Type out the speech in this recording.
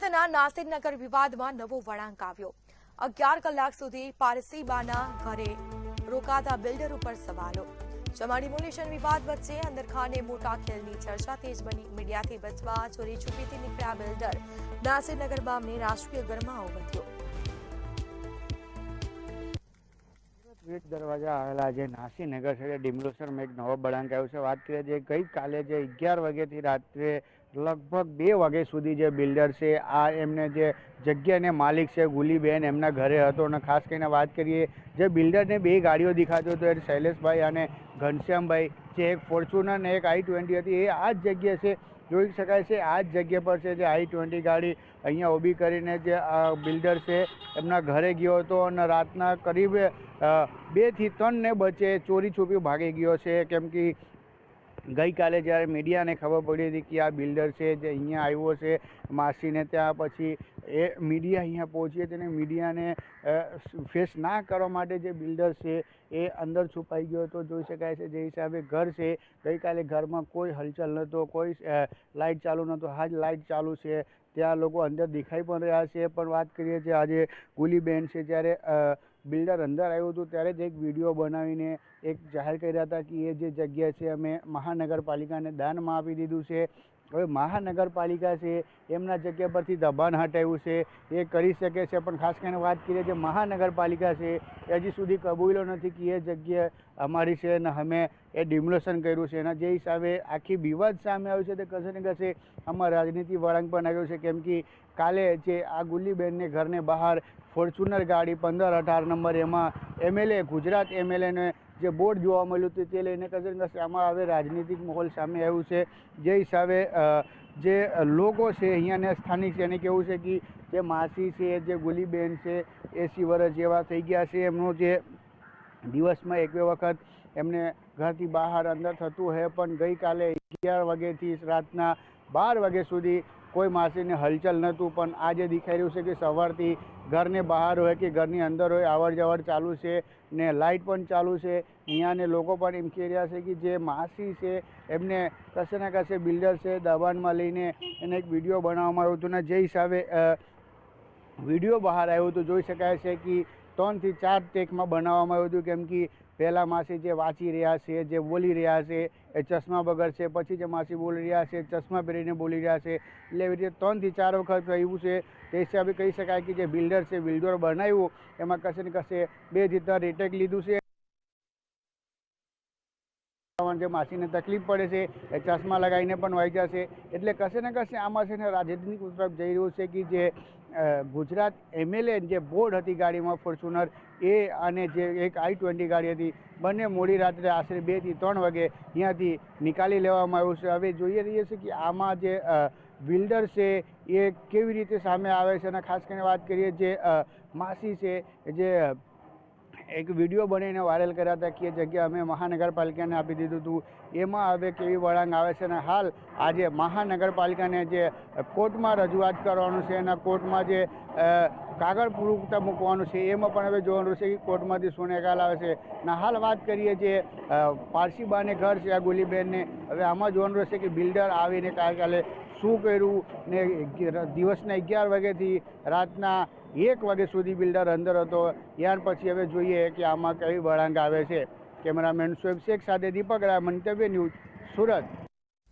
સુરતના નાસિરનગર વિવાદમાં નવો વળાંક આવ્યો। 11 કલાક સુધી પારસીબાના ઘરે રોકાતા બિલ્ડર ઉપર સવાલો। જમા ડિમોલિશન વિવાદ વચ્ચે અંદરખાને મોટા ખેલની ચર્ચા તેજ બની। મીડિયાથી બચવા ચોરી છુપીથી નીકળ્યા બિલ્ડર। નાસિરનગર મામલે રાષ્ટ્રીય ગરમાવો વધ્યો। ગેટ દરવાજા આવેલા જે નાસિરનગર છે ડિમોલિશનમાં એક નવો વળાંક આવ્યો છે। વાત કરીએ જે ગઈકાલે જે 11 વાગ્યાથી રાત્રે લગભગ 2 વાગ્યા સુધી જે બિલ્ડર છે આ એમને જે જગ્યાને માલિક છે ગુલીબેન એમના ઘરે હતો। અને ખાસ કરીને વાત કરીએ જે બિલ્ડરને 2 ગાડીઓ દેખાતો હતો, શૈલેષભાઈ અને ઘનશ્યામભાઈ, જે એક ફોર્ચ્યુનર ને એક i20 હતી, એ આ જ જગ્યા છે જોઈ શકાય છે। આ જ જગ્યા પર છે જે i20 ગાડી અહીંયા ઊભી કરીને જે બિલ્ડર છે એમના ઘરે ગયો હતો અને રાતના કરીબ 2 થી 3 ને બચે ચોરી છુપી ભાગી ગયો છે। કેમ કે ગઈકાલે જ્યારે મીડિયાને ખબર પડી હતી કે આ બિલ્ડર છે જે અહીંયા આવ્યો છે માસીને ત્યાં, પછી એ મીડિયા અહીંયા પહોંચી હતી અને મીડિયાને ફેસ ના કરવા માટે જે બિલ્ડર છે એ અંદર છુપાઈ ગયો હતો જોઈ શકાય છે। જે હિસાબે ઘર છે ગઈકાલે ઘરમાં કોઈ હલચલ નહોતો, કોઈ લાઇટ ચાલુ નહોતો, આજ લાઇટ ચાલુ છે। ત્યાં લોકો અંદર દેખાઈ પણ રહ્યા છે। પણ વાત કરીએ છીએ આજે ગુલીબેન છે જ્યારે બિલ્ડર અંદર આવ્યું હતું ત્યારે જ એક વિડીયો બનાવીને એક જાહેર કર્યા હતા કે એ જે જગ્યા છે અમે મહાનગરપાલિકાને દાનમાં આપી દીધું છે। હવે મહાનગરપાલિકા છે એમના જગ્યા પરથી દબાણ હટાવ્યું છે, એ કરી શકે છે। પણ ખાસ કરીને વાત કરીએ જે મહાનગરપાલિકા છે એ હજી સુધી કબૂલ્યો નથી કે એ જગ્યા અમારી છે અને અમે એ ડિમોલિશન કર્યું છે। એના જે હિસાબે આખી વિવાદ સામે આવ્યું છે તે કશે ને કશે આમાં રાજનીતિ વળાંક પણ આવ્યો છે। કેમ કે કાલે જે આ ગુલીબેનને ઘરને બહાર ફોર્ચ્યુનર ગાડી 1518 નંબર એમાં એમએલએ ગુજરાત એમએલએને જે બોર્ડ જોવા મળ્યું હતું તે લઈને કશે ને કશે આમાં હવે રાજનીતિક માહોલ સામે આવ્યું છે। જે હિસાબે જે લોકો છે અહીંયાના સ્થાનિક છે એને કેવું છે કે જે માસી છે જે ગુલીબેન છે 80 વર્ષ જેવા થઈ ગયા છે, એમનું જે દિવસમાં 1-2 વખત એમને ઘરથી બહાર અંદર થતું હોય, પણ ગઈકાલે 11 વાગ્યાથી રાતના 12 વાગ્યા સુધી કોઈ માસીને હલચલ નહોતું। પણ આજે દેખાઈ રહ્યું છે કે સવારથી ઘરને બહાર હોય કે ઘરની અંદર હોય અવર જવર ચાલુ છે ને લાઇટ પણ ચાલુ છે। અહીંયાને લોકો પણ એમ કહી રહ્યા છે કે જે માસી છે એમને કશે ને કશે બિલ્ડર છે દબાણમાં લઈને એને એક વિડીયો બનાવવામાં આવ્યો હતો ને જે હિસાબે વિડીયો બહાર આવ્યો હતો જોઈ શકાય છે કે 3 થી 4 ટેકમાં બનાવવામાં આવ્યું હતું। કેમ કે પહેલાં માસી જે વાંચી રહ્યા છે, જે બોલી રહ્યા છે એ ચશ્મા વગર છે, પછી જે માસી બોલી રહ્યા છે ચશ્મા પહેરીને બોલી રહ્યા છે, એટલે એવી રીતે 3 થી 4 વખત કહ્યું છે। તે હિસાબે કહી શકાય કે જે બિલ્ડર છે બિલ્ડર બનાવ્યું એમાં કશે ને કશે 2 થી 3 રિટેક લીધું છે। જે માસીને તકલીફ પડે છે એ ચશ્મા લગાવીને પણ વાંચ્યા છે, એટલે કશે ને કશે આમાં છે ને રાજનીતિક તરફ જઈ રહ્યું છે કે જે ગુજરાત એમએલએ જે બોર્ડ હતી ગાડીમાં ફોર્ચ્યુનર એ અને જે એક i20 ગાડી હતી બંને મોડી રાત્રે આશરે 2 થી 3 વાગે અહીંયાથી નિકાલી લેવામાં આવ્યું છે। હવે જોઈએ રહીએ છીએ કે આમાં જે બિલ્ડર છે એ કેવી રીતે સામે આવે છે। અને ખાસ કરીને વાત કરીએ જે માસી છે જે એક વિડીયો બનાવીને વાયરલ કર્યા હતા કે એ જગ્યા અમે મહાનગરપાલિકાને આપી દીધું હતું, એમાં હવે કેવી વળાંક આવે છે। અને હાલ આજે મહાનગરપાલિકાને જે કોર્ટમાં રજૂઆત કરવાનું છે અને કોર્ટમાં જે કાગળ પૂરું મૂકવાનું છે એમાં પણ હવે જોવાનું છે કે કોર્ટમાંથી શું નિકાલ આવે છે। અને હાલ વાત કરીએ જે પારસીબાને ઘર છે આ ગુલીબેનને, હવે આમાં જોવાનું રહેશે કે બિલ્ડર આવીને કાલે શું કર્યું ને દિવસના 11 વાગ્યાથી રાતના 1 વાગ્યા સુધી બિલ્ડર અંદર હતો। ત્યાર પછી હવે જોઈએ કે આમાં કઈ વળાંક આવે છે। કેમેરામેન શોએબ શેખ સાથે દીપક રાય, મંતવ્ય ન્યૂઝ, સુરત।